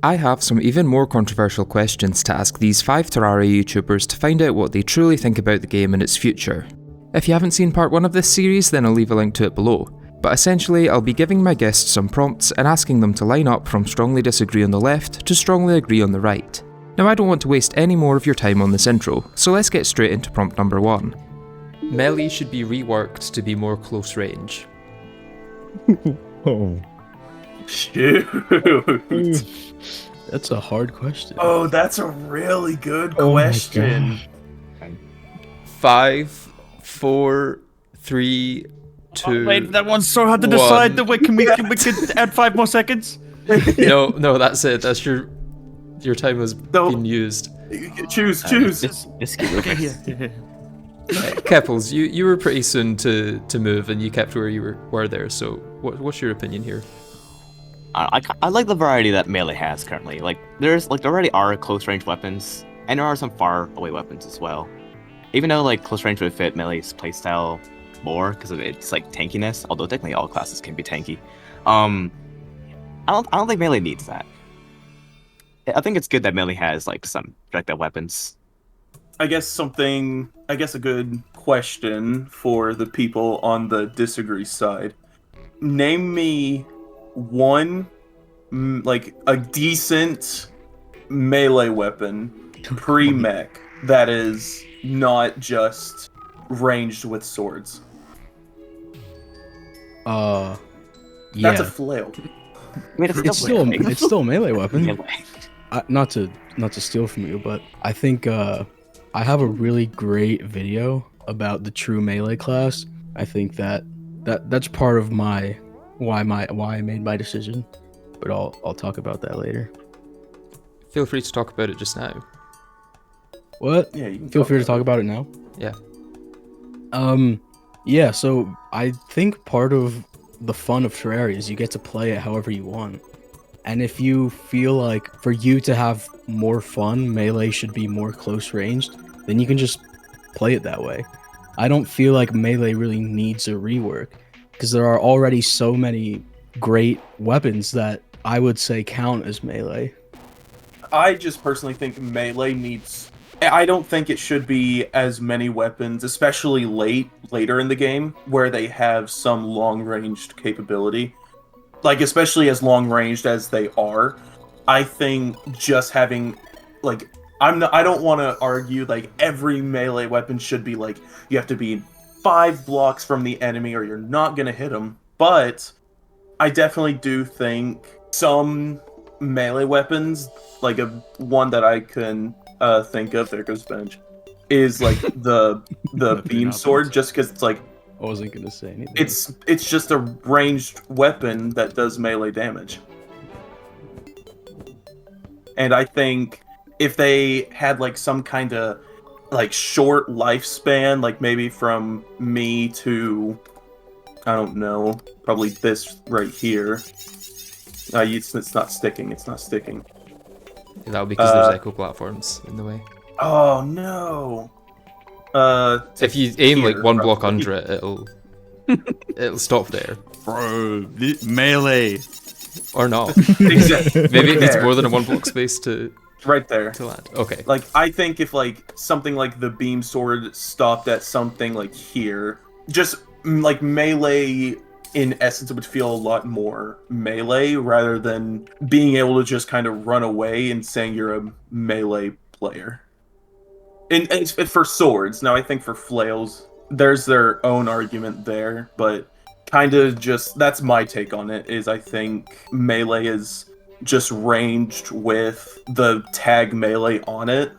I have some even more controversial questions to ask these 5 Terraria YouTubers to find out what they truly think about the game and its future. If you haven't seen part 1 of this series, then I'll leave a link to it below. But essentially, I'll be giving my guests some prompts and asking them to line up from strongly disagree on the left to strongly agree on the right. Now I don't want to waste any more of your time on this intro, so let's get straight into prompt number 1. Melee should be reworked to be more close range. Oh. Shoot. That's a hard question. Oh, that's a really good question. 5, 4, 3, 2. Wait, that one's so hard to 1. decide. Wait, can we add 5 more seconds? No, that's it. That's your time has been used. Choose. Okay, here. Keppels, you were pretty soon to move, and you kept where you were there. So, what's your opinion here? I like the variety that Melee has currently. Like, there already are close range weapons, and there are some far away weapons as well. Even though like close range would fit Melee's playstyle more because of its like tankiness, although technically all classes can be tanky. I don't think Melee needs that. I think it's good that Melee has like some projectile weapons. I guess a good question for the people on the disagree side. Name me one, like, a decent melee weapon pre-mech that is not just ranged with swords. Yeah. That's a flail. I mean, It's still a melee weapon. Melee. Not to steal from you, but I think I have a really great video about the true melee class. I think that's part of why I made my decision, but I'll talk about that later. Feel free to talk about it just now. What? Yeah, you can Feel free to talk about it now. Yeah. Yeah, so I think part of the fun of Terraria is you get to play it however you want. And if you feel like for you to have more fun, melee should be more close ranged, then you can just play it that way. I don't feel like melee really needs a rework, because there are already so many great weapons that I would say count as melee. I just personally think melee needs... I don't think it should be as many weapons, especially later in the game, where they have some long-ranged capability. Like, especially as long-ranged as they are. I think just having, like... I don't want to argue, like, every melee weapon should be, like, you have to be 5 blocks from the enemy or you're not going to hit them. But I definitely do think some melee weapons, like one that I can think of, there goes Bench, is, like, the beam sword, just because it's, like... I wasn't going to say anything. It's just a ranged weapon that does melee damage. And I think... if they had, like, some kind of, like, short lifespan, like, maybe from me to, I don't know, probably this right here. It's not sticking, That'll be because there's echo platforms in the way. Oh, no! If you aim, here, like, 1 block probably. under it, it'll stop there. Bro, melee. Or not. Exactly. Maybe it needs There. more than a 1 block space to Right there. land. Okay. Like, I think if, like, something like the beam sword stopped at something, like, here, just, like, melee, in essence, would feel a lot more melee, rather than being able to just kind of run away and saying you're a melee player. And it's for swords. Now, I think for flails, there's their own argument there, but kind of just, that's my take on it, is I think melee is just ranged with the tag melee on it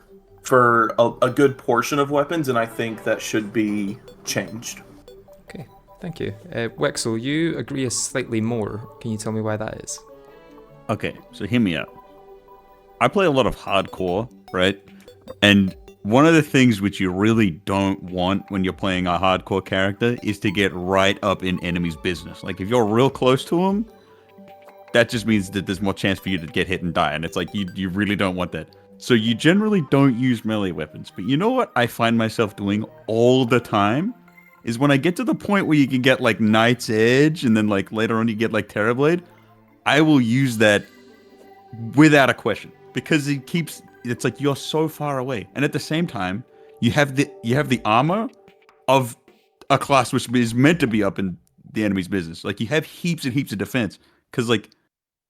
for a good portion of weapons, and I think that should be changed. Okay, thank you. Wexel, you agree slightly more. Can you tell me why that is? Okay, so hear me out. I play a lot of hardcore, right? And one of the things which you really don't want when you're playing a hardcore character is to get right up in enemies' business. Like, if you're real close to them, that just means that there's more chance for you to get hit and die, and it's like, you really don't want that. So you generally don't use melee weapons. But you know what I find myself doing all the time? Is when I get to the point where you can get, like, Knight's Edge, and then, like, later on you get, like, Terrorblade, I will use that without a question, because it's like you're so far away, and at the same time, you have the armor of a class which is meant to be up in the enemy's business. Like you have heaps and heaps of defense, because like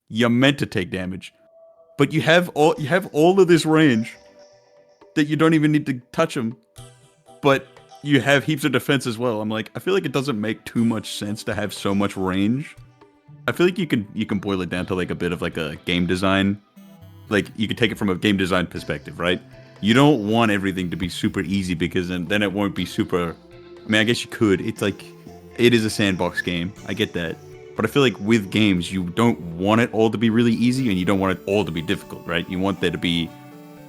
you're meant to take damage, but you have all of this range that you don't even need to touch them, but you have heaps of defense as well. I'm like, I feel like it doesn't make too much sense to have so much range. I feel like you can boil it down to like a bit of like a game design. Like you could take it from a game design perspective, right? You don't want everything to be super easy, because then it won't be super. I mean, I guess you could. It's like it is a sandbox game. I get that. But I feel like with games, you don't want it all to be really easy, and you don't want it all to be difficult, right? You want there to be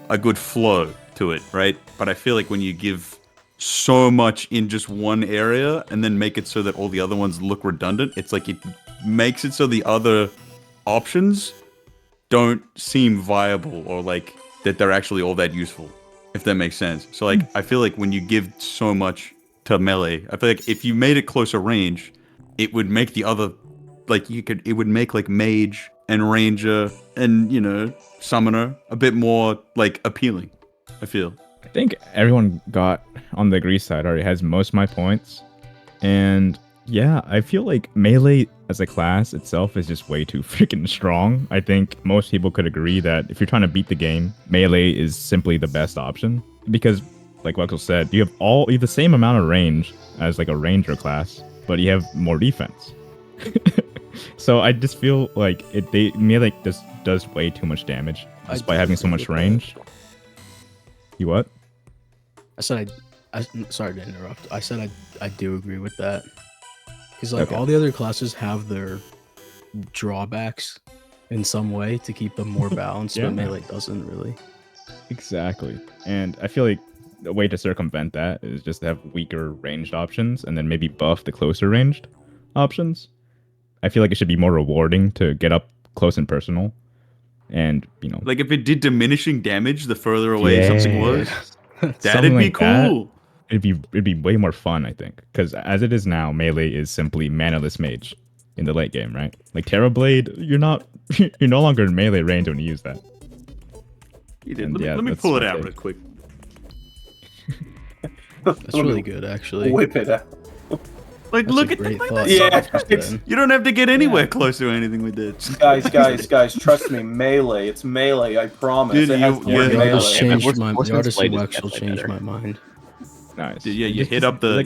a good flow to it, right? But I feel like when you give so much in just one area and then make it so that all the other ones look redundant, it's like it makes it so the other options don't seem viable, or like that they're actually all that useful, if that makes sense. So like I feel like when you give so much to melee, I feel like if you made it closer range, it would make the other, like it would make like mage and ranger and, you know, summoner a bit more like appealing, I feel. I think everyone got on the agree side already has most of my points. And yeah, I feel like melee as a class itself is just way too freaking strong. I think most people could agree that if you're trying to beat the game, melee is simply the best option. Because, like Wexel said, you have the same amount of range as like a ranger class, but you have more defense. So I just feel like melee just does way too much damage despite having so much range. You what? I said sorry to interrupt. I said I do agree with that. Because like all the other classes have their drawbacks in some way to keep them more balanced, but melee doesn't really. Exactly. And I feel like the way to circumvent that is just to have weaker ranged options and then maybe buff the closer ranged options. I feel like it should be more rewarding to get up close and personal. And, you know, like if it did diminishing damage the further away something was, that'd be like cool. It'd be way more fun, I think, because as it is now, melee is simply manaless mage in the late game, right? Like Terra Blade, you're no longer in melee range when you use that. You did. Let me pull it out real quick. That's really good, actually. Whip it out. Like, That's look a at great the thought. Yeah, you don't have to get anywhere close to anything with this. guys, trust me, melee. It's melee. I promise. Dude, it has the word The melee. artist changed my What's the artist Blade who is actually definitely changed better. my mind. Nice. Yeah, you hit up the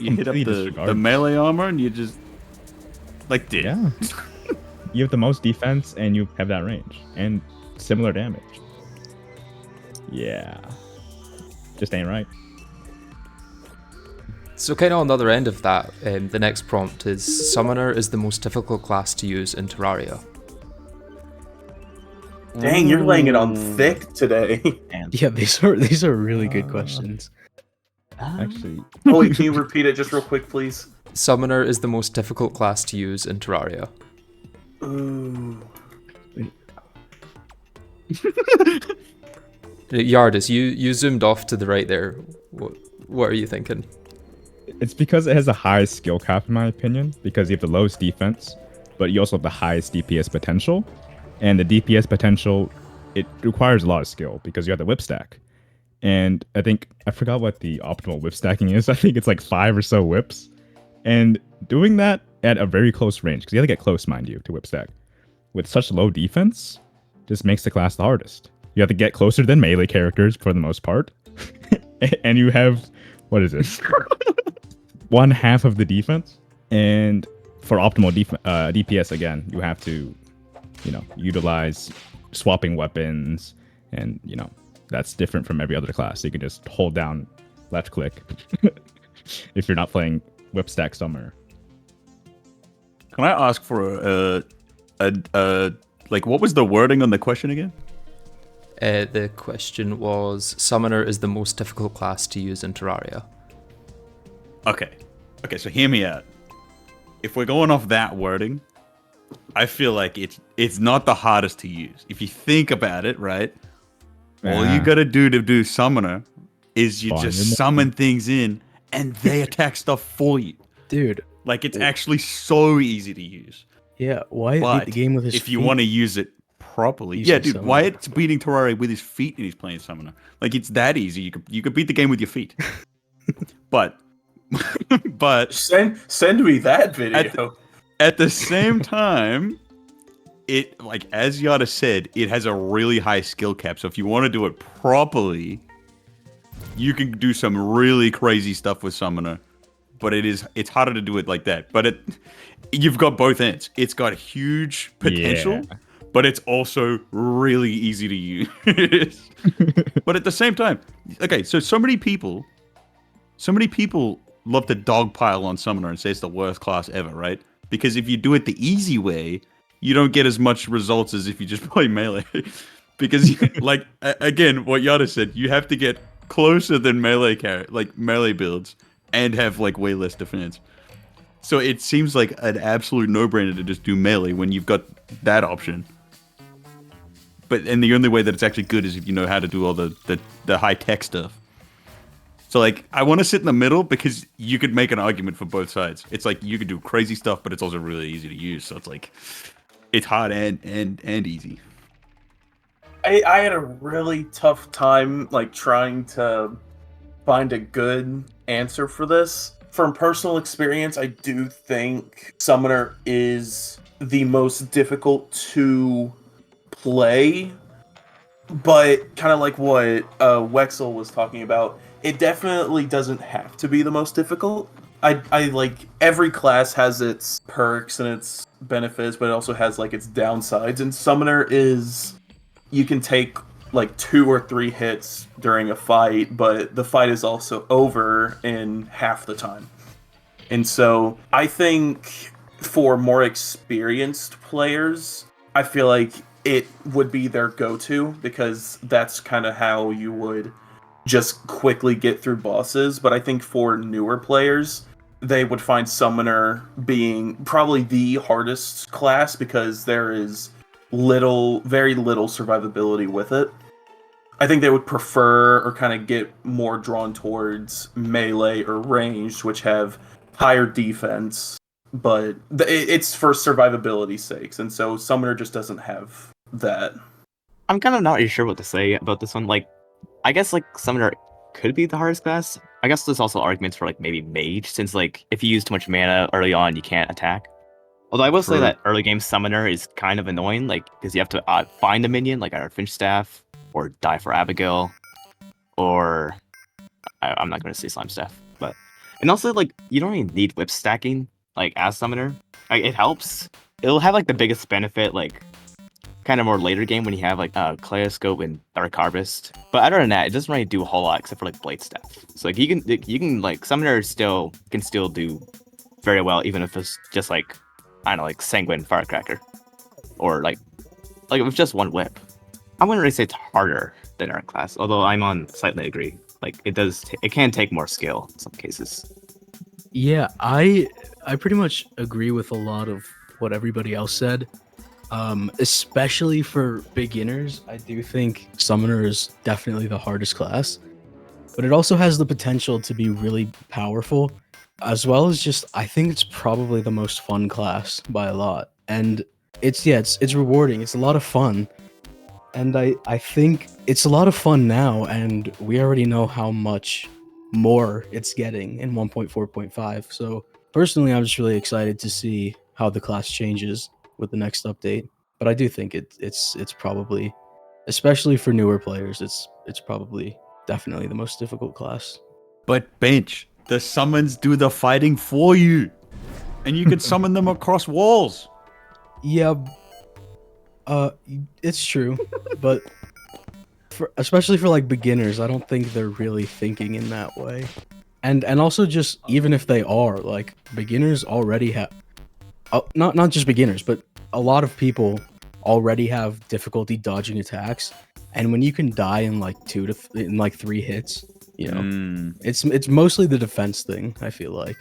the melee armor, and you just like did. Yeah. You have the most defense, and you have that range and similar damage. Yeah. Just ain't right. So kind of on the other end of that, the next prompt is Summoner is the most difficult class to use in Terraria. Dang, you're laying it on thick today. Yeah, these are really good questions. Actually, Oh wait, can you repeat it just real quick, please? Summoner is the most difficult class to use in Terraria. Ooh. Yardis, you zoomed off to the right there. What are you thinking? it's because it has the highest skill cap, in my opinion, because you have the lowest defense, but you also have the highest DPS potential. And the DPS potential, it requires a lot of skill because you have the whip stack. And I forgot what the optimal whip stacking is. I think it's like 5 or so whips. And doing that at a very close range, because you have to get close, mind you, to whip stack, with such low defense, just makes the class the hardest. You have to get closer than melee characters for the most part. And you have, what is this? 1/2 of the defense. And for optimal DPS, again, you have to, utilize swapping weapons. And, that's different from every other class. So you can just hold down left click if you're not playing whip stack somewhere. Can I ask for what was the wording on the question again? The question was, Summoner is the most difficult class to use in Terraria. Okay, so hear me out. If we're going off that wording, I feel like it's not the hardest to use. If you think about it, right? All you gotta do to do Summoner is you just summon things in and they attack stuff for you. Dude. Like, it's actually so easy to use. Yeah, why But beat the game with his if you feet? want to use it properly. Using Yeah, dude, Summoner. Wyatt's beating Terraria with his feet and he's playing Summoner. Like, it's that easy. You could beat the game with your feet. But Send me that video. at the same time, it, like, as Yada said, it has a really high skill cap. So if you want to do it properly, you can do some really crazy stuff with Summoner. But it's harder to do it like that. But you've got both ends. It's got huge potential, but it's also really easy to use. But at the same time, okay, so many people love to dogpile on Summoner and say it's the worst class ever, right? Because if you do it the easy way, you don't get as much results as if you just play melee. Because, like, again, what Yada said, you have to get closer than melee builds and have, like, way less defense. So it seems like an absolute no-brainer to just do melee when you've got that option. And the only way that it's actually good is if you know how to do all the high-tech stuff. So, like, I want to sit in the middle because you could make an argument for both sides. It's like you could do crazy stuff, but it's also really easy to use. So it's like, it's hard and easy. I had a really tough time, like, trying to find a good answer for this. From personal experience, I do think Summoner is the most difficult to play, but kind of like what Wexel was talking about, it definitely doesn't have to be the most difficult. I like, every class has its perks and its benefits, but it also has, like, its downsides, and Summoner is, you can take like 2 or 3 hits during a fight, but the fight is also over in half the time. And so I think for more experienced players, I feel like it would be their go-to, because that's kind of how you would just quickly get through bosses. But I think for newer players, they would find Summoner being probably the hardest class, because there is very little survivability with it. I think they would prefer, or kind of get more drawn towards, melee or ranged, which have higher defense, but it's for survivability's sakes, and so Summoner just doesn't have that. I'm kind of not really sure what to say about this one. Like, I guess, like, Summoner could be the hardest class. I guess there's also arguments for, like, maybe Mage, since, like, if you use too much mana early on, you can't attack. Although I will say that early game Summoner is kind of annoying, like, because you have to find a minion, like our Finch Staff, or die for Abigail, or I'm not going to say Slime Staff, but, and also, like, you don't really need whip stacking, like, as Summoner. Like, it helps. It'll have, like, the biggest benefit, like, kind of more later game when you have, like, Kaleidoscope and Dark Harvest. But other than that, it doesn't really do a whole lot except for, like, Blade Staff. So, like, you can like, Summoner can still do very well, even if it's just, like, I don't know, like Sanguine Firecracker, or like with just one whip. I wouldn't really say it's harder than our class, although I'm on slightly agree. Like, it can take more skill in some cases. Yeah, I pretty much agree with a lot of what everybody else said. Especially for beginners, I do think Summoner is definitely the hardest class, but it also has the potential to be really powerful, as well as just, I think it's probably the most fun class by a lot. And it's rewarding. It's a lot of fun. And I think it's a lot of fun now, and we already know how much more it's getting in 1.4.5. So personally, I'm just really excited to see how the class changes with the next update. But I do think it's probably, especially for newer players, it's probably definitely the most difficult class. But Bench, the summons do the fighting for you, and you can summon them across walls. Yeah, it's true, but especially for like beginners, I don't think they're really thinking in that way. And also, just even if they are, like, beginners already have, not just beginners, but a lot of people already have difficulty dodging attacks. And when you can die in like 3 hits, you know, it's mostly the defense thing, I feel like.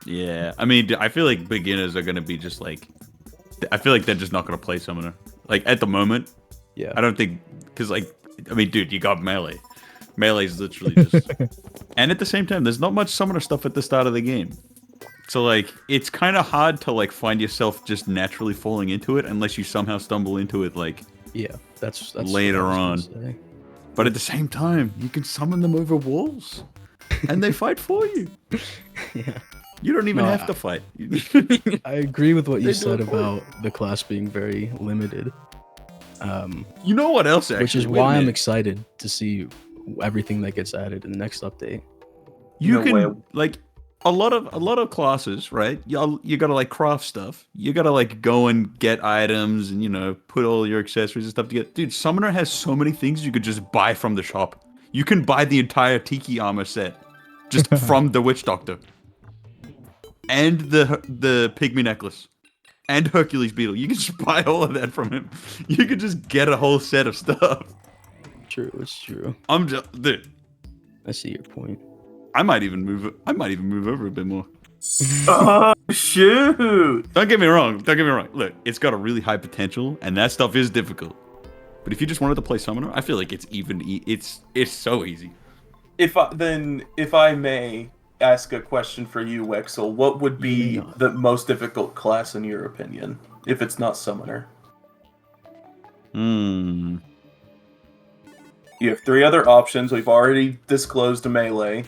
Yeah, I mean, I feel like beginners are gonna be just like, I feel like they're just not gonna play Summoner. Like, at the moment, Yeah. I don't think, because, like, I mean, dude, you got melee. Melee is literally just, and at the same time, there's not much Summoner stuff at the start of the game. So like, it's kind of hard to like find yourself just naturally falling into it unless you somehow stumble into it like Yeah, that's later what I on. was gonna say. But at the same time, you can summon them over walls, and they fight for you. Yeah. You don't even No, have to fight. I agree with what They you do said it for you. about the class being very limited. You know what else? Actually, Which is Wait a why I'm minute. excited to see everything that gets added in the next update. You No can way. like a lot of classes, right? You gotta like craft stuff. You gotta like go and get items and put all your accessories and stuff together. Dude, Summoner has so many things you could just buy from the shop. You can buy the entire Tiki armor set just from the Witch Doctor, and the Pygmy necklace, and Hercules beetle. You can just buy all of that from him. You could just get a whole set of stuff. True, it's true. I'm just, dude. I see your point. I might even move over a bit more. Oh, shoot! Don't get me wrong. Look, it's got a really high potential, and that stuff is difficult. But if you just wanted to play Summoner, I feel like it's it's so easy. If I may ask a question for you, Wexel, what would be the most difficult class in your opinion, if it's not Summoner? Hmm. You have 3 other options. We've already disclosed a melee.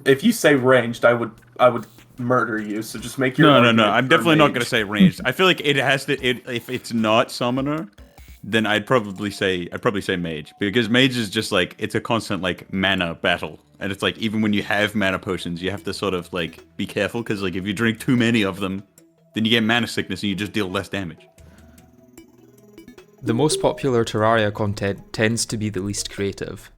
If you say ranged, I would murder you. So just make your No. argument I'm for definitely not gonna ranged. say ranged. I feel like it has to. If it's not Summoner, then I'd probably say Mage, because Mage is just like, it's a constant like mana battle, and it's like even when you have mana potions, you have to sort of like be careful, because like if you drink too many of them, then you get mana sickness and you just deal less damage. The most popular Terraria content tends to be the least creative.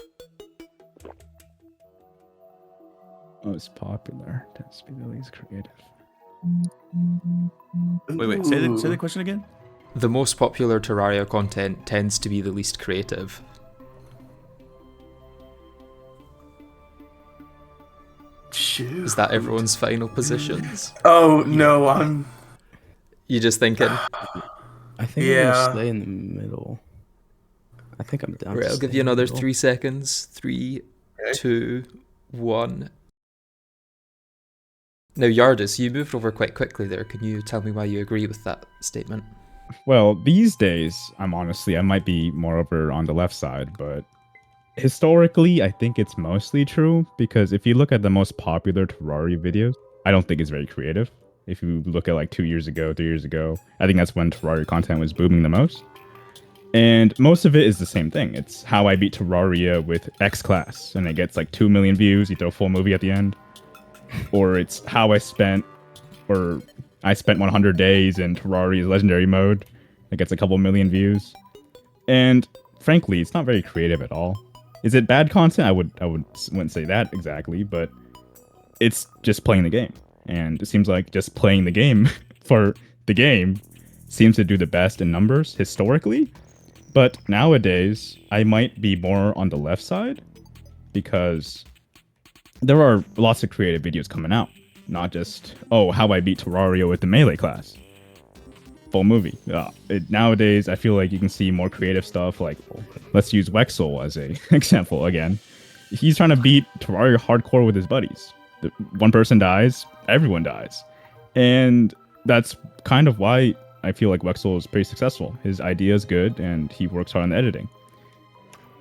Most popular tends to be the least creative. Wait. Say the question again. The most popular Terraria content tends to be the least creative. Shoot. Is that everyone's final positions? Oh no, I'm. You just thinking? I think I'm Yeah. gonna stay in the middle. I think I'm down. Right, to I'll give stay you in the another middle. 3 seconds. 3, Okay. 2, 1. Now, Yardis, you moved over quite quickly there. Can you tell me why you agree with that statement? Well, these days, I might be more over on the left side, but historically, I think it's mostly true, because if you look at the most popular Terraria videos, I don't think it's very creative. If you look at like 2 years ago, 3 years ago, I think that's when Terraria content was booming the most. And most of it is the same thing. It's how I beat Terraria with X class, and it gets like 2 million views. You throw a full movie at the end. Or it's how I spent 100 days in Terraria's legendary mode. It gets a couple million views. And frankly, it's not very creative at all. Is it bad content? I wouldn't say that exactly, but it's just playing the game. And it seems like just playing the game for the game seems to do the best in numbers historically. But nowadays, I might be more on the left side, because there are lots of creative videos coming out. Not just, how I beat Terraria with the melee class. Full movie. Nowadays, I feel like you can see more creative stuff, like, let's use Wexel as a example again. He's trying to beat Terraria hardcore with his buddies. One person dies, everyone dies. And that's kind of why I feel like Wexel is pretty successful. His idea is good, and he works hard on the editing.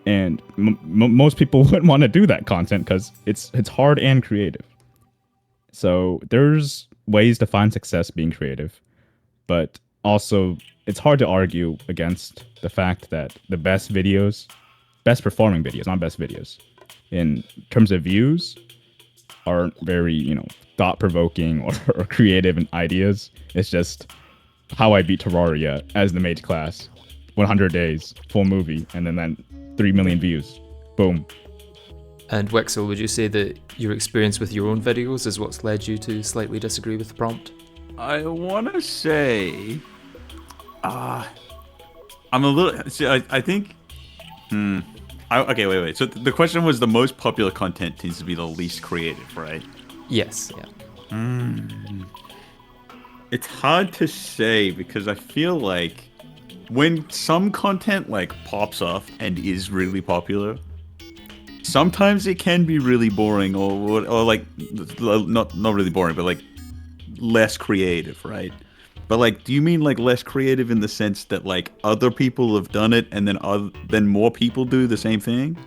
And most people wouldn't want to do that content because it's hard and creative. So there's ways to find success being creative, but also it's hard to argue against the fact that the best performing videos, not best videos, in terms of views, aren't very thought-provoking or creative in ideas. It's just how I beat Terraria as the mage class, 100 days, full movie, and then 3 million views. Boom. And Wexel, would you say that your experience with your own videos is what's led you to slightly disagree with the prompt? I want to say, I'm a little. See, I think. Okay, wait. So the question was, the most popular content tends to be the least creative, right? Yes, yeah. It's hard to say, because I feel like when some content like pops off and is really popular, sometimes it can be really boring, or like not really boring, but like less creative, right? But like, do you mean like less creative in the sense that like other people have done it and then more people do the same thing,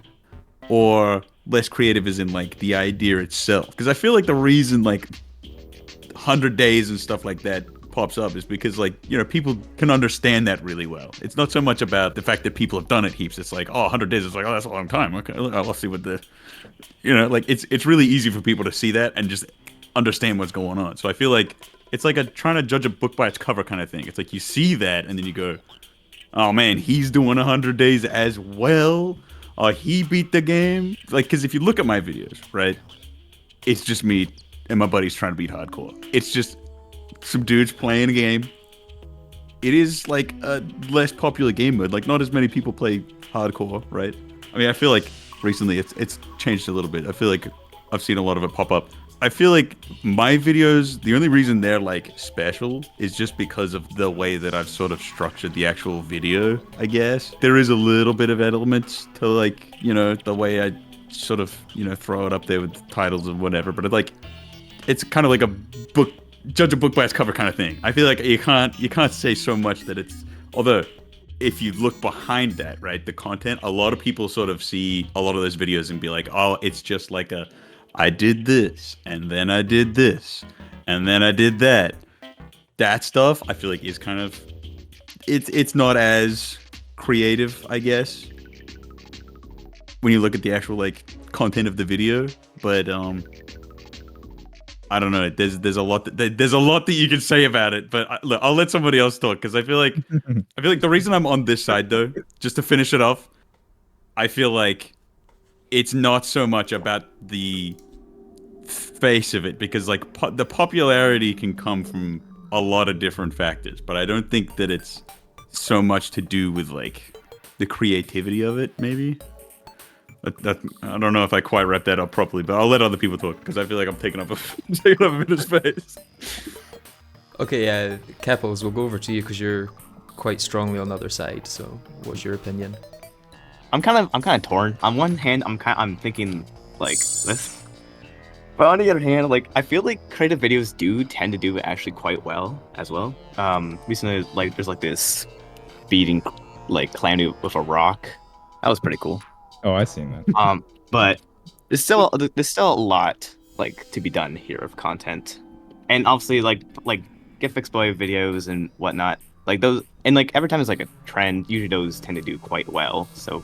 or less creative as in like the idea itself? Because I feel like the reason like 100 days and stuff like that pops up is because like, you know, people can understand that really well. It's not so much about the fact that people have done it heaps. It's like, oh, 100 days is like, oh, that's a long time. Okay, let's see what the, you know, like it's really easy for people to see that and just understand what's going on. So I feel like it's like trying to judge a book by its cover kind of thing. It's like you see that and then you go, oh man, he's doing 100 days as well. He beat the game. Like, because if you look at my videos, right, it's just me and my buddies trying to beat hardcore. It's just some dudes playing a game. It is like a less popular game mode. Like, not as many people play hardcore, right? I mean, I feel like recently it's changed a little bit. I feel like I've seen a lot of it pop up. I feel like my videos, the only reason they're like special is just because of the way that I've sort of structured the actual video, I guess. There is a little bit of elements to like, you know, the way I sort of, you know, throw it up there with titles and whatever, but it's kind of like a book, judge a book by its cover kind of thing. I feel like you can't say so much that it's, although if you look behind that, right, the content, a lot of people sort of see a lot of those videos and be like, oh, it's just like I did this, and then I did this, and then I did that. That stuff, I feel like is kind of, it's not as creative, I guess, when you look at the actual like content of the video. But I don't know. There's a lot that you can say about it. But look, I'll let somebody else talk because I feel like the reason I'm on this side though, just to finish it off, I feel like it's not so much about the face of it, because like the popularity can come from a lot of different factors, but I don't think that it's so much to do with like the creativity of it. Maybe I don't know if I quite wrapped that up properly, but I'll let other people talk because I feel like I'm taking up a bit of space. Okay, Keppels, we'll go over to you because you're quite strongly on the other side. So, what's your opinion? I'm kind of torn. On one hand, I'm thinking like this, but on the other hand, like I feel like creative videos do tend to do actually quite well as well. Recently, like there's like this beating like calamity with a rock. That was pretty cool. Oh, I've seen that. But there's still a lot like to be done here of content, and obviously like get fixed boy videos and whatnot. Like those, and like every time there's like a trend, usually those tend to do quite well. So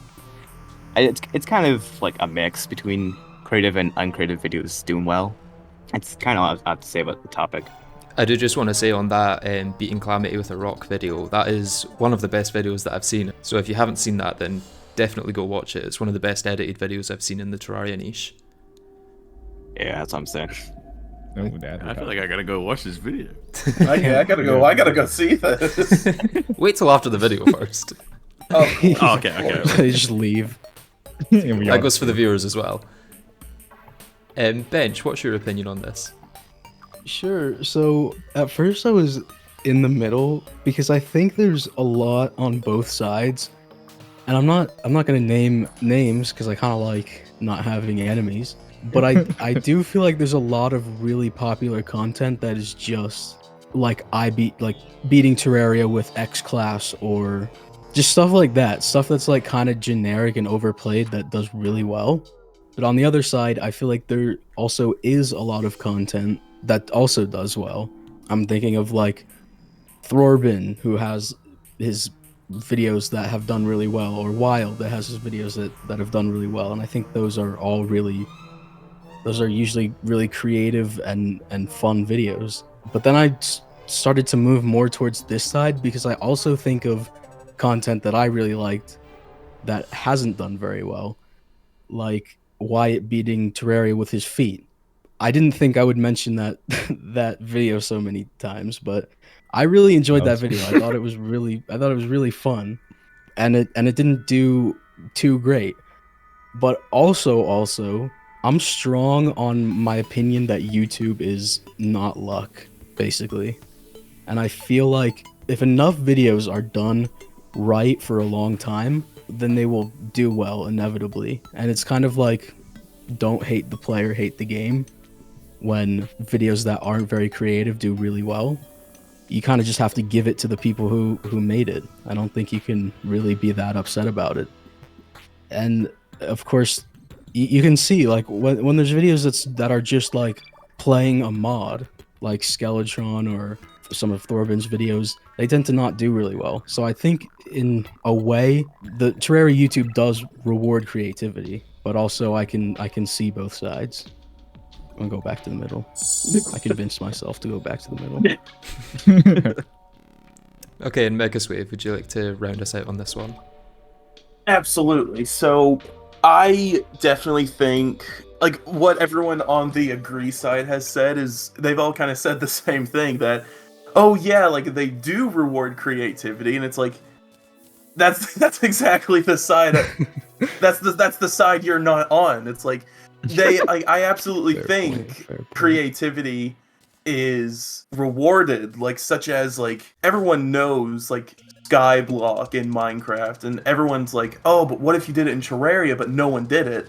it's kind of like a mix between creative and uncreative videos doing well. It's kind of all I have to say about the topic. I do just want to say on that beating calamity with a rock video, that is one of the best videos that I've seen. So if you haven't seen that, then definitely go watch it. It's one of the best edited videos I've seen in the Terraria niche. Yeah, that's what I'm saying. No, Dad. I feel like I gotta go watch this video. I gotta go see this. Wait till after the video first. Oh, Okay. They just leave. That goes for the viewers as well. Bench, what's your opinion on this? Sure. So at first I was in the middle because I think there's a lot on both sides, and I'm not gonna name names because I kind of like not having enemies. But I do feel like there's a lot of really popular content that is just like beating Terraria with X class or just stuff like that. Stuff that's like kind of generic and overplayed that does really well. But on the other side, I feel like there also is a lot of content that also does well. I'm thinking of like Thorbin, who has his videos that have done really well, or Wild that has his videos that have done really well. And I think those are usually really creative and fun videos. But then I started to move more towards this side because I also think of content that I really liked that hasn't done very well, like Wyatt beating Terraria with his feet. I didn't think I would mention that that video so many times, but I really enjoyed that video. I thought it was really fun, and it didn't do too great. But also, I'm strong on my opinion that YouTube is not luck, basically. And I feel like if enough videos are done right for a long time, then they will do well inevitably. And it's kind of like, don't hate the player, hate the game. when videos that aren't very creative do really well. You kind of just have to give it to the people who made it. I don't think you can really be that upset about it. And of course, you can see like when there's videos that are just like playing a mod, like Skeletron or some of Thorbin's videos, they tend to not do really well. So I think in a way, the Terraria YouTube does reward creativity, but also I can see both sides. I'm gonna go back to the middle. I convinced myself to go back to the middle. Okay, and Megaswave, would you like to round us out on this one? Absolutely. So I definitely think like what everyone on the agree side has said is they've all kind of said the same thing, that oh yeah, like they do reward creativity, and it's like that's exactly the side that's the side you're not on. It's like I absolutely think creativity is rewarded, like such as like everyone knows like Skyblock in Minecraft, and everyone's like, oh, but what if you did it in Terraria, but no one did it?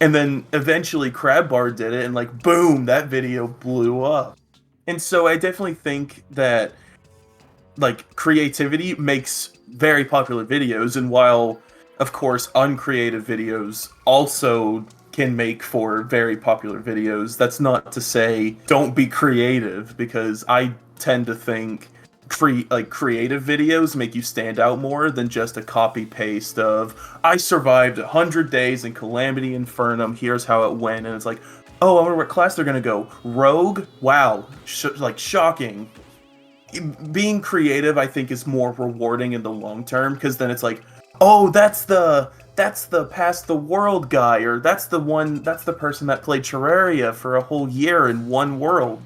And then eventually Crabbar did it, and like boom, that video blew up. And so I definitely think that like creativity makes very popular videos, and while of course uncreative videos also can make for very popular videos, that's not to say don't be creative, because I tend to think creative videos make you stand out more than just a copy paste of I survived 100 days in Calamity Infernum, here's how it went, and it's like, oh, I wonder what class they're gonna go. Rogue? Wow, like shocking. Being creative, I think, is more rewarding in the long term, because then it's like, oh, that's the Past the World guy, or that's the person that played Terraria for a whole year in one world.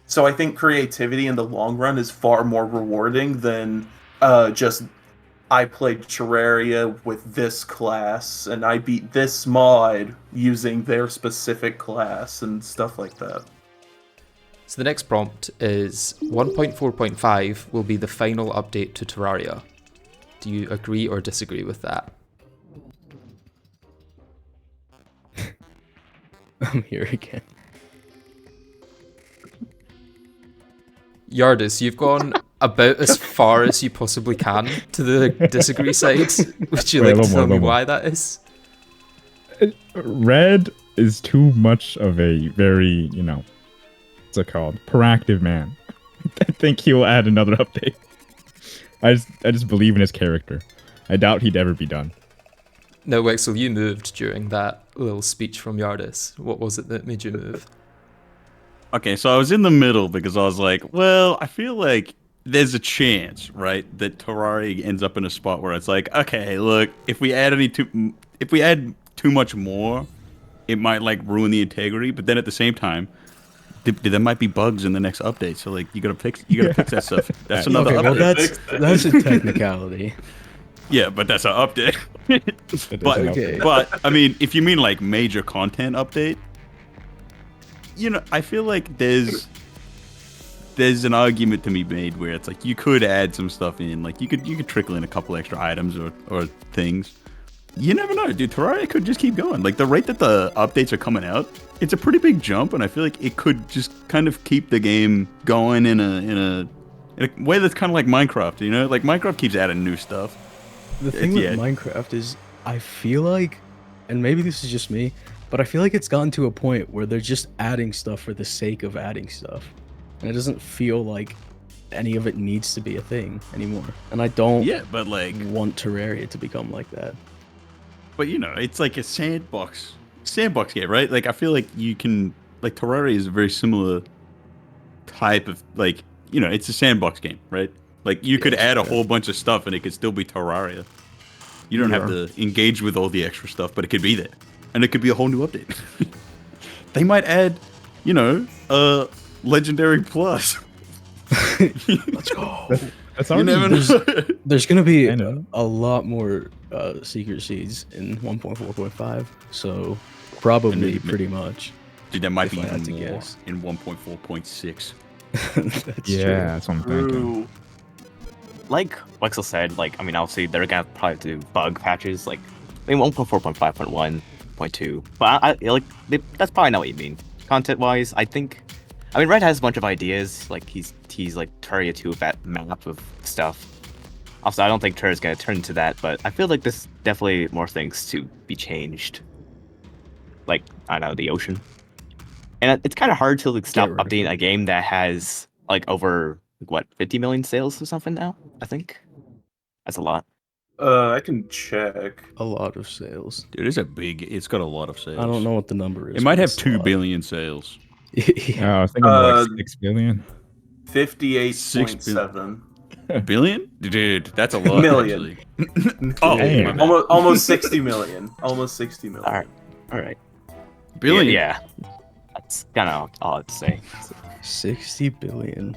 So I think creativity in the long run is far more rewarding than just I played Terraria with this class and I beat this mod using their specific class and stuff like that. So the next prompt is 1.4.5 will be the final update to Terraria. Do you agree or disagree with that? I'm here again. Yardis, you've gone about as far as you possibly can to the disagree side. Would you like to tell me why that is? Red is too much of a very, what's it called? Proactive man. I think he will add another update. I just believe in his character. I doubt he'd ever be done. No, Wexel, you moved during that little speech from Yardis. What was it that made you move? Okay, so I was in the middle because I was like, well, I feel like there's a chance, right, that Terraria ends up in a spot where it's like, okay, look, if we add too much more, it might like ruin the integrity. But then at the same time, there might be bugs in the next update. So like, you gotta fix that stuff. That's another update. Well, that's a technicality. Yeah, but that's an update. But I mean, if you mean like major content update, I feel like there's an argument to be made where it's like you could add some stuff in, like you could trickle in a couple extra items or things. You never know, dude. Terraria could just keep going. Like the rate that the updates are coming out, it's a pretty big jump, and I feel like it could just kind of keep the game going in a way that's kind of like Minecraft. Like Minecraft keeps adding new stuff. The thing with Minecraft is, I feel like, and maybe this is just me, but I feel like it's gotten to a point where they're just adding stuff for the sake of adding stuff. And it doesn't feel like any of it needs to be a thing anymore. And I don't want Terraria to become like that. But it's like a sandbox game, right? Like I feel like you can, like Terraria is a very similar type of, like, it's a sandbox game, right? Like you could add a whole bunch of stuff and it could still be Terraria. You don't have to engage with all the extra stuff, but it could be there. And it could be a whole new update. They might add, Legendary Plus. Let's go. That's already there's going to be a lot more secret seeds in 1.4.5. So probably pretty much. Dude, that might be even more in 1.4.6. That's true. That's what I'm thinking. Like Wexel said, like, I mean, obviously they're gonna probably do bug patches, like, 1.4.5.1.2, but that's probably not what you mean. content-wise, I mean, Red has a bunch of ideas. Like he's like Terraria 2 with that map of stuff. Also, I don't think Terraria's gonna turn into that, but I feel like there's definitely more things to be changed. Like, I don't know, the ocean. And it's kind of hard to like stop updating a game that has like over what 50 million sales or something now. I think that's a lot. I can check. A lot of sales. Dude, it's got a lot of sales. I don't know what the number is. It might have 2 billion sales. Yeah. I was thinking more like 6 billion. 58.7 billion? Dude, that's a lot. million. Oh, Damn. Almost 60 million. Almost 60 million. All right. billion. Yeah. That's kind of all I'd say. 60 billion.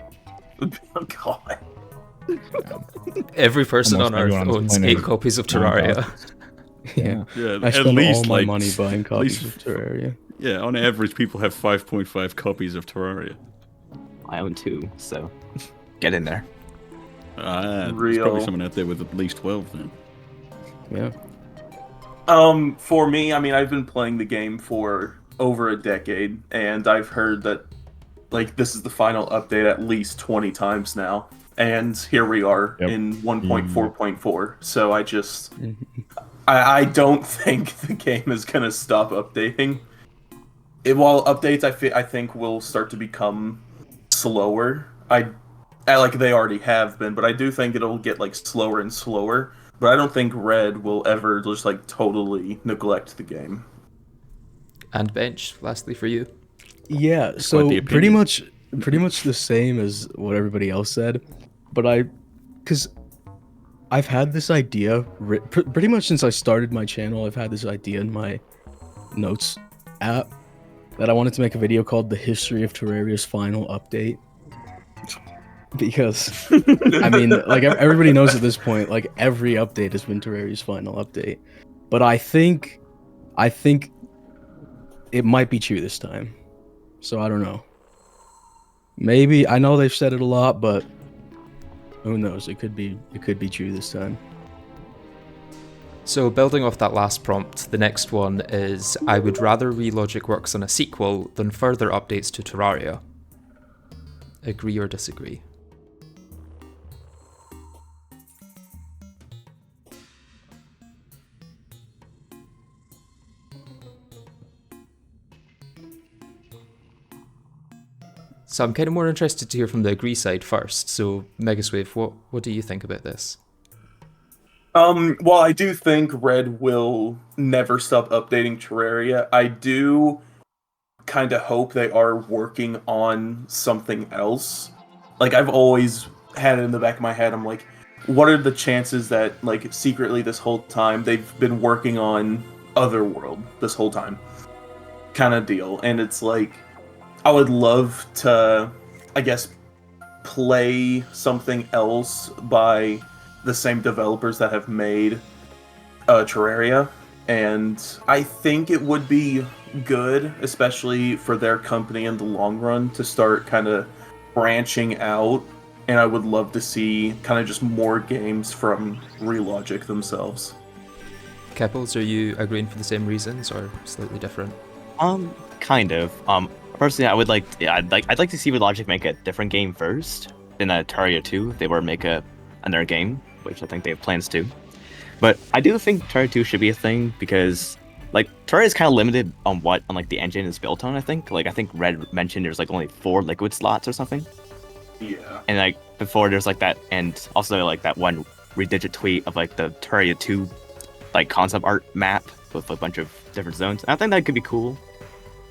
Oh, God. Every person Almost on Earth everyone on owns this 8 planet. copies of Terraria. Yeah. Yeah, I at spend least all my like money buying at least- copies of Terraria. Yeah, on average, people have 5.5 copies of Terraria. I own 2, so get in there. There's Real. probably someone out there with at least 12 then. Yeah. For me, I mean, I've been playing the game for over a decade, and I've heard that, like, this is the final update at least 20 times now. And here we are in 1.4.4. So I just... I don't think the game is going to stop updating. While updates, I think, will start to become slower. Like they already have been, but I do think it'll get, like, slower and slower. But I don't think Red will ever just, like, totally neglect the game. And Bench, lastly for you. Yeah, quite so the pretty opinion. much the same as what everybody else said, but because I've had this idea pretty much since I started my channel. I've had this idea in my notes app that I wanted to make a video called "The History of Terraria's Final Update," because I mean, like everybody knows at this point, like every update has been Terraria's final update, but I think it might be true this time. So I don't know. Maybe I know they've said it a lot, but who knows? It could be true this time. So building off that last prompt, the next one is I would rather Relogic works on a sequel than further updates to Terraria. Agree or disagree? So I'm kind of more interested to hear from the agree side first. So Megaswave, what do you think about this? Well, I do think Red will never stop updating Terraria. I do kind of hope they are working on something else. Like, I've always had it in the back of my head, I'm like, what are the chances that, like, secretly this whole time they've been working on Otherworld this whole time? Kind of deal. And it's like, I would love to, I guess, play something else by the same developers that have made Terraria, and I think it would be good, especially for their company in the long run, to start kind of branching out, and I would love to see kind of just more games from Relogic themselves. Keppels, are you agreeing for the same reasons or slightly different? Kind of. Personally, I'd like to see Relogic make a different game first than Terraria 2. If they were to make another game, which I think they have plans to. But I do think Terraria 2 should be a thing because, like, Terraria is kind of limited on what the engine is built on. I think Red mentioned there's like only 4 liquid slots or something. Yeah. And like before there's like that, and also like that one redigit tweet of like the Terraria 2 like concept art map with a bunch of different zones. And I think that could be cool.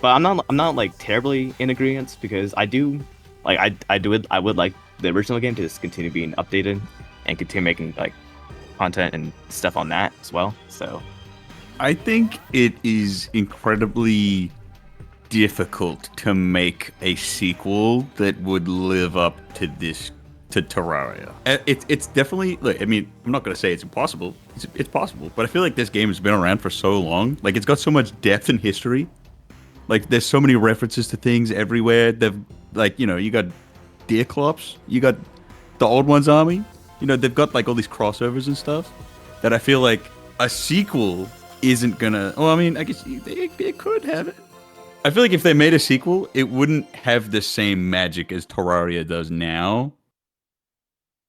But I'm not like terribly in agreement because I do like I would like the original game to just continue being updated and continue making like content and stuff on that as well. So I think it is incredibly difficult to make a sequel that would live up to Terraria. It's definitely, like, I mean, I'm not going to say it's impossible. It's possible, but I feel like this game has been around for so long. Like, it's got so much depth and history. Like, there's so many references to things everywhere. They've, like, you know, you got Deerclops, you got the Old Ones Army. You know, they've got, like, all these crossovers and stuff that I feel like a sequel isn't gonna... Well, I mean, I guess they could have it. I feel like if they made a sequel, it wouldn't have the same magic as Terraria does now.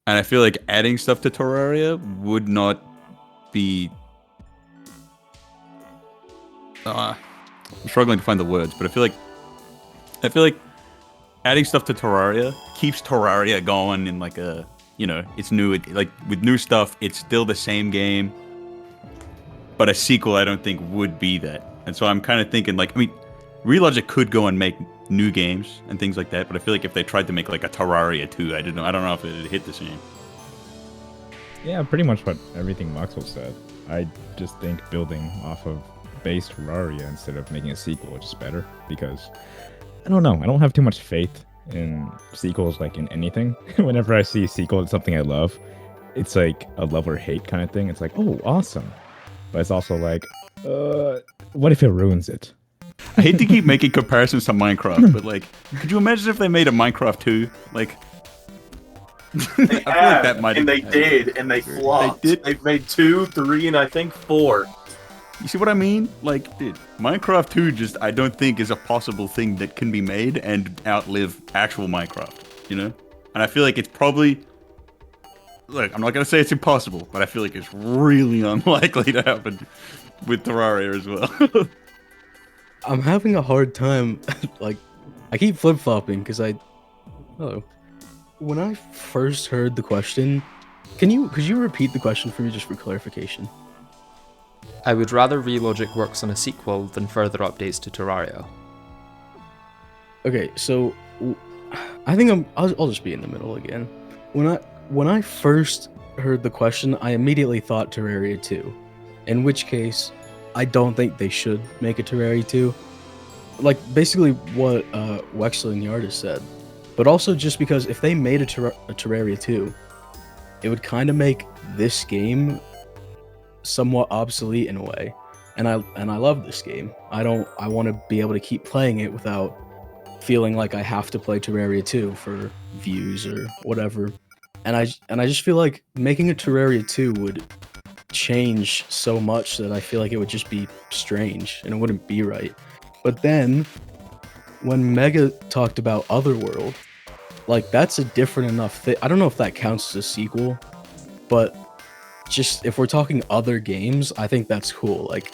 And I feel like adding stuff to Terraria would not be... I'm struggling to find the words, but I feel like adding stuff to Terraria keeps Terraria going in like a, you know, it's new, like with new stuff, it's still the same game. But a sequel, I don't think would be that. And so I'm kind of thinking like, I mean, Relogic could go and make new games and things like that, but I feel like if they tried to make like a Terraria 2, I don't know if it would hit the same. Yeah, pretty much what everything Maxwell said. I just think building off of base Terraria instead of making a sequel is just better, because I don't know, I don't have too much faith in sequels like in anything. Whenever I see a sequel to something I love, it's like a love or hate kind of thing. It's like, oh, awesome. But it's also like, what if it ruins it? I hate to keep making comparisons to Minecraft, but like, could you imagine if they made a Minecraft 2? Like, They I feel like that might and they have- did, and they flopped. did. They've made 2, 3, and I think 4. You see what I mean? Like, dude, Minecraft 2 just, I don't think is a possible thing that can be made and outlive actual Minecraft, you know? And I feel like it's probably, look, I'm not going to say it's impossible, but I feel like it's really unlikely to happen with Terraria as well. I'm having a hard time. Like, I keep flip flopping because when I first heard the question, could you repeat the question for me just for clarification? I would rather Relogic works on a sequel than further updates to Terraria. Okay, so I think I'll just be in the middle again. When I first heard the question, I immediately thought Terraria 2, in which case I don't think they should make a Terraria 2. Like basically what Wexler and the artist said, but also just because if they made a Terraria 2, it would kind of make this game somewhat obsolete in a way. And I love this game. I want to be able to keep playing it without feeling like I have to play Terraria 2 for views or whatever. And I just feel like making a Terraria 2 would change so much that I feel like it would just be strange and it wouldn't be right. But then when Mega talked about Otherworld, like that's a different enough thing. I don't know if that counts as a sequel, but just if we're talking other games, I think that's cool. Like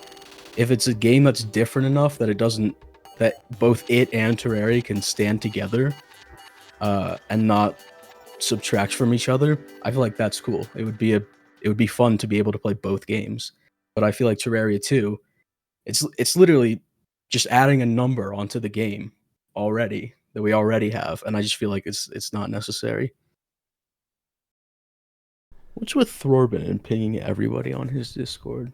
if it's a game that's different enough that that both it and Terraria can stand together and not subtract from each other, I feel like that's cool. It would be fun to be able to play both games. But I feel like Terraria 2, it's literally just adding a number onto the game already that we already have, and I just feel like it's not necessary. What's with Thorbin and pinging everybody on his Discord?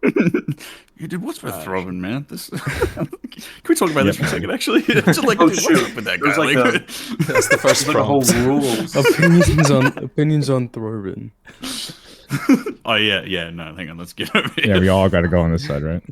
Dude, what's with Throbbing, man? This can we talk about this for a second? Actually, just like Oh, dude, shoot. what's up with that guy? There's like Like, That's the first There's like a whole prompt. rules. Opinions on Thorbin. oh yeah, no, hang on, let's get over here. Yeah, we all got to go on this side, right?